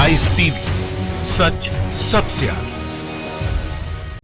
Live TV, सच सबसे आगे।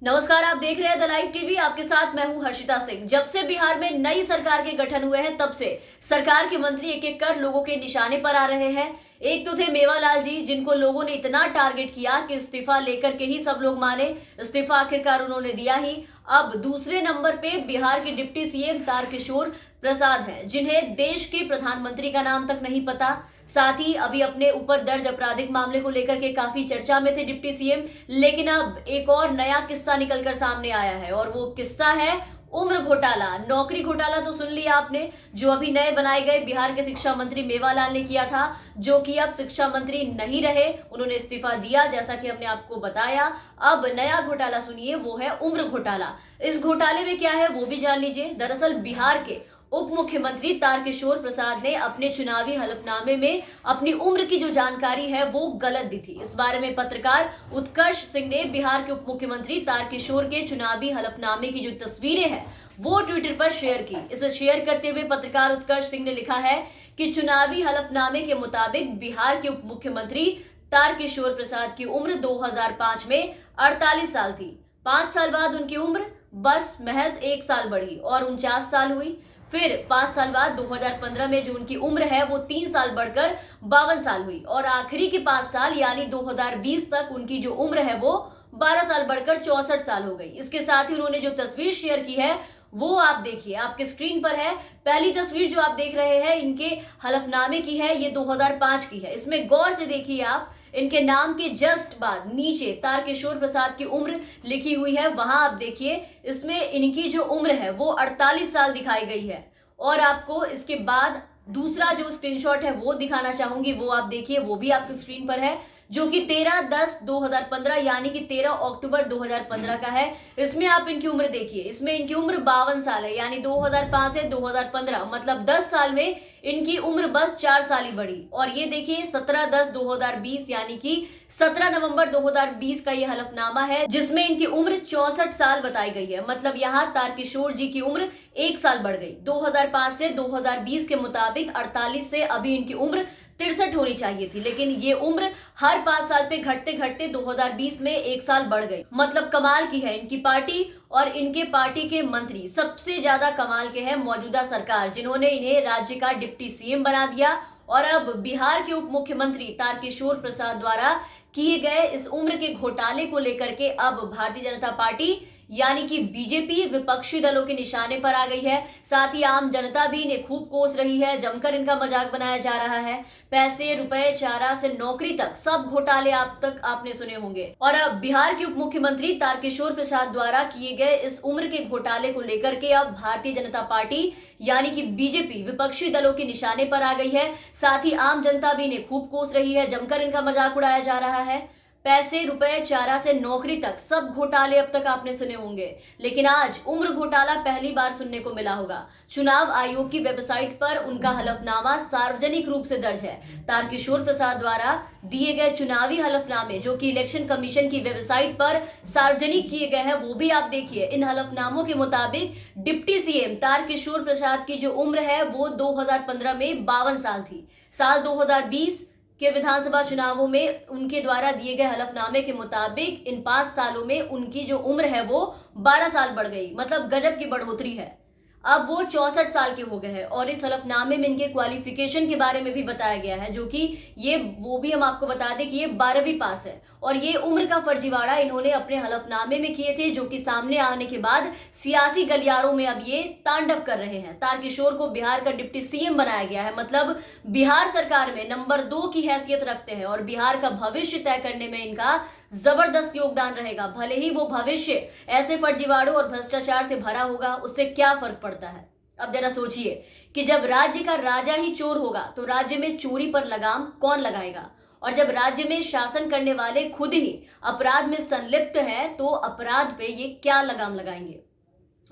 नमस्कार, आप देख रहे हैं द लाइव टीवी। आपके साथ मैं हूं हर्षिता सिंह। जब से बिहार में नई सरकार के गठन हुए हैं, तब से सरकार के मंत्री एक एक कर लोगों के निशाने पर आ रहे हैं। एक तो थे मेवालाल जी, जिनको लोगों ने इतना टारगेट किया कि इस्तीफा लेकर के ही सब लोग माने। इस्तीफा आखिरकार उन्होंने दिया ही। अब दूसरे नंबर पे बिहार के डिप्टी सीएम तारकिशोर प्रसाद हैं, जिन्हें देश के प्रधानमंत्री का नाम तक नहीं पता। साथ ही अभी अपने ऊपर दर्ज आपराधिक मामले को लेकर के काफी चर्चा में थे डिप्टी सीएम। लेकिन अब एक और नया किस्सा निकलकर सामने आया है, और वो किस्सा है उम्र घोटाला। नौकरी घोटाला तो सुन लिया आपने, जो अभी नए बनाए गए बिहार के शिक्षा मंत्री मेवालाल ने किया था, जो कि अब शिक्षा मंत्री नहीं रहे। उन्होंने इस्तीफा दिया, जैसा कि हमने आपको बताया। अब नया घोटाला सुनिए, वो है उम्र घोटाला। इस घोटाले में क्या है वो भी जान लीजिए। दरअसल बिहार के उप मुख्यमंत्री तारकिशोर प्रसाद ने अपने चुनावी हलफनामे में अपनी उम्र की जो जानकारी है वो गलत दी थी। इस बारे में पत्रकार उत्कर्ष सिंह ने बिहार के उप मुख्यमंत्री तारकिशोर के चुनावी हलफनामे की जो तस्वीरें हैं वो ट्विटर पर शेयर की। इसे शेयर करते हुए पत्रकार उत्कर्ष सिंह ने लिखा है कि चुनावी हलफनामे के मुताबिक बिहार के उप मुख्यमंत्री तारकिशोर प्रसाद की उम्र 2005 में 48 साल थी। 5 साल बाद उनकी उम्र बस महज 1 साल बढ़ी और 49 साल हुई। फिर 5 साल बाद 2015 में जो उनकी उम्र है वो 3 साल बढ़कर 52 साल हुई, और आखिरी के 5 साल यानी 2020 तक उनकी जो उम्र है वो 12 साल बढ़कर 64 साल हो गई। इसके साथ ही उन्होंने जो तस्वीर शेयर की है वो आप देखिए, आपके स्क्रीन पर है। पहली तस्वीर जो आप देख रहे हैं इनके हलफनामे की है, ये 2005 की है। इसमें गौर से देखिए आप, इनके नाम के जस्ट बाद नीचे तारकिशोर प्रसाद की उम्र लिखी हुई है। वहां आप देखिए, इसमें इनकी जो उम्र है वो 48 साल दिखाई गई है। और आपको इसके बाद दूसरा जो स्क्रीनशॉट है वो दिखाना चाहूंगी, वो आप देखिए, वो भी आपकी स्क्रीन पर है, जो कि 13/10/2015 यानी कि 13 अक्टूबर 2015 का है। इसमें आप इनकी उम्र देखिए, इसमें इनकी उम्र 52 साल है, यानी 2005 से 2015 मतलब 10 साल में इनकी उम्र बस 4 साल ही बढ़ी। और ये देखिए 17/10/2020 यानी कि 17 नवंबर 2020 का ये हलफनामा है, जिसमें इनकी उम्र 64 साल बताई गई है। मतलब यहाँ तारकिशोर जी की उम्र 1 साल बढ़ गई। 2005 से 2020 के मुताबिक 48 से अभी इनकी उम्र 63 होनी चाहिए थी, लेकिन ये उम्र हर 5 साल पे घटते घटते 2020 में 1 साल बढ़ गई। मतलब कमाल की है इनकी पार्टी और इनके पार्टी के मंत्री। सबसे ज्यादा कमाल के हैं मौजूदा सरकार, जिन्होंने इन्हें राज्य का डिप्टी सीएम बना दिया। और अब बिहार के उप मुख्यमंत्री तारकिशोर प्रसाद द्वारा किए गए इस उम्र के घोटाले को लेकर के अब भारतीय जनता पार्टी यानी कि बीजेपी विपक्षी दलों के निशाने पर आ गई है। साथ ही आम जनता भी इन्हें खूब कोस रही है, जमकर इनका मजाक बनाया जा रहा है। पैसे, रुपए, चारा से नौकरी तक सब घोटाले आपने सुने होंगे। और अब बिहार के उप मुख्यमंत्री तारकिशोर प्रसाद द्वारा किए गए इस उम्र के घोटाले को लेकर के अब भारतीय जनता पार्टी यानी कि बीजेपी विपक्षी दलों के निशाने पर आ गई है। साथ ही आम जनता भी इन्हें खूब कोस रही है, जमकर इनका मजाक उड़ाया जा रहा है। पैसे, रुपए, चारा से नौकरी तक सब घोटाले अब तक आपने सुने होंगे, लेकिन आज उम्र घोटाला पहली बार सुनने को मिला होगा। चुनाव आयोग की वेबसाइट पर उनका हलफनामा सार्वजनिक रूप से दर्ज है। तारकिशोर प्रसाद द्वारा दिए गए चुनावी हलफनामे जो कि इलेक्शन कमीशन की वेबसाइट पर सार्वजनिक किए गए हैं, वो भी आप देखिए। इन हलफनामों के मुताबिक डिप्टी सीएम तारकिशोर प्रसाद की जो उम्र है वो 2015 में 52 साल थी। साल 2020 के विधानसभा चुनावों में उनके द्वारा दिए गए हलफनामे के मुताबिक इन 5 सालों में उनकी जो उम्र है वो 12 साल बढ़ गई। मतलब गजब की बढ़ोतरी है। अब वो 64 साल के हो गए हैं। और इस हलफनामे में इनके क्वालिफिकेशन के बारे में भी बताया गया है, जो कि ये वो भी हम आपको बता दें कि ये 12वीं पास है। और ये उम्र का फर्जीवाड़ा इन्होंने अपने हलफनामे में किए थे, जो कि सामने आने के बाद सियासी गलियारों में अब ये तांडव कर रहे हैं। तारकिशोर को बिहार का डिप्टी सीएम बनाया गया है, मतलब बिहार सरकार में नंबर 2 की हैसियत रखते हैं, और बिहार का भविष्य तय करने में इनका जबरदस्त योगदान रहेगा। भले ही वो भविष्य ऐसे फर्जीवाड़ों और भ्रष्टाचार से भरा होगा, उससे क्या फर्क पड़ता है। अब जरा सोचिए कि जब राज्य का राजा ही चोर होगा तो राज्य में चोरी पर लगाम कौन लगाएगा। और जब राज्य में शासन करने वाले खुद ही अपराध में संलिप्त है तो अपराध पे ये क्या लगाम लगाएंगे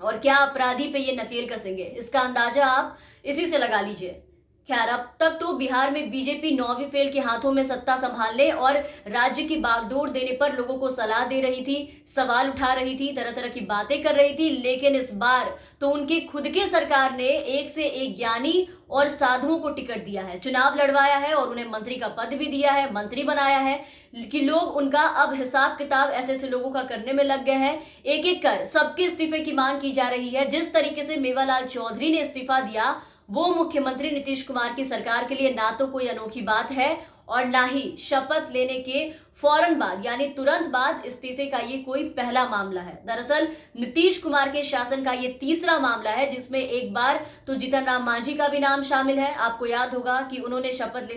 और क्या अपराधी पे ये नकेल कसेंगे। इसका अंदाजा आप इसी से लगा लीजिए खैर, अब तक तो बिहार में बीजेपी 9वीं फेल के हाथों में सत्ता संभालने और राज्य की बागडोर देने पर लोगों को सलाह दे रही थी, सवाल उठा रही थी, तरह तरह की बातें कर रही थी। लेकिन इस बार तो उनकी खुद की सरकार ने एक से एक ज्ञानी और साधुओं को टिकट दिया है, चुनाव लड़वाया है और उन्हें मंत्री का पद भी दिया है, मंत्री बनाया है कि लोग उनका अब हिसाब किताब ऐसे ऐसे लोगों का करने में लग गए हैं। एक एक कर सबके इस्तीफे की मांग की जा रही है। जिस तरीके से मेवालाल चौधरी ने इस्तीफा दिया, वो मुख्यमंत्री नीतीश कुमार की सरकार के लिए ना तो कोई अनोखी बात है और ना ही शपथ लेने के फौरन बाद यानी तुरंत बाद इस्तीफे का ये कोई पहला मामला है। दरअसल नीतीश कुमार के शासन का ये तीसरा मामला है, जिसमें एक बार तो जीतन राम मांझी का भी नाम शामिल है। आपको याद होगा कि उन्होंने शपथ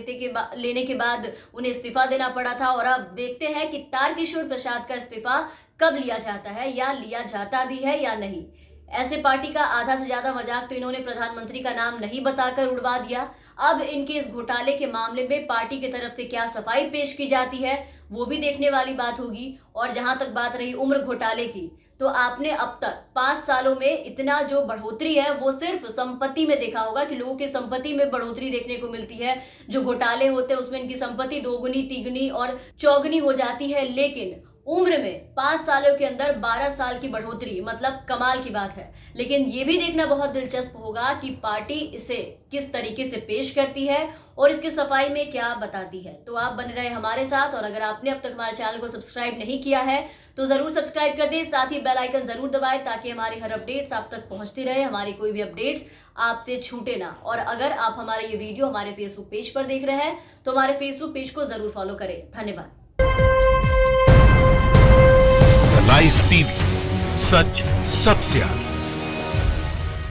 लेने के बाद उन्हें इस्तीफा देना पड़ा था। और अब देखते हैं कि तारकिशोर प्रसाद का इस्तीफा कब लिया जाता है या लिया जाता भी है या नहीं। ऐसे पार्टी का आधा से ज्यादा मजाक तो इन्होंने प्रधानमंत्री का नाम नहीं बताकर उड़वा दिया। अब इनके इस घोटाले के मामले में पार्टी की तरफ से क्या सफाई पेश की जाती है, वो भी देखने वाली बात होगी। और जहां तक बात रही उम्र घोटाले की, तो आपने अब तक 5 सालों में इतना जो बढ़ोतरी है वो सिर्फ संपत्ति में देखा होगा कि लोगों की संपत्ति में बढ़ोतरी देखने को मिलती है। जो घोटाले होते हैं उसमें इनकी संपत्ति दोगुनी, तिगुनी और चौगुनी हो जाती है। लेकिन उम्र में 5 सालों के अंदर 12 साल की बढ़ोतरी, मतलब कमाल की बात है। लेकिन ये भी देखना बहुत दिलचस्प होगा कि पार्टी इसे किस तरीके से पेश करती है और इसकी सफाई में क्या बताती है। तो आप बने रहे हमारे साथ, और अगर आपने अब तक हमारे चैनल को सब्सक्राइब नहीं किया है तो जरूर सब्सक्राइब कर दें, साथ ही बेल आइकन जरूर दबाएं ताकि हमारी हर अपडेट्स आप तक पहुंचती रहे, हमारी कोई भी अपडेट्स आपसे छूटे ना। और अगर आप हमारा ये वीडियो हमारे फेसबुक पेज पर देख रहे हैं तो हमारे फेसबुक पेज को जरूर फॉलो करें। धन्यवाद। लाइव टीवी, सच सबसे आगे।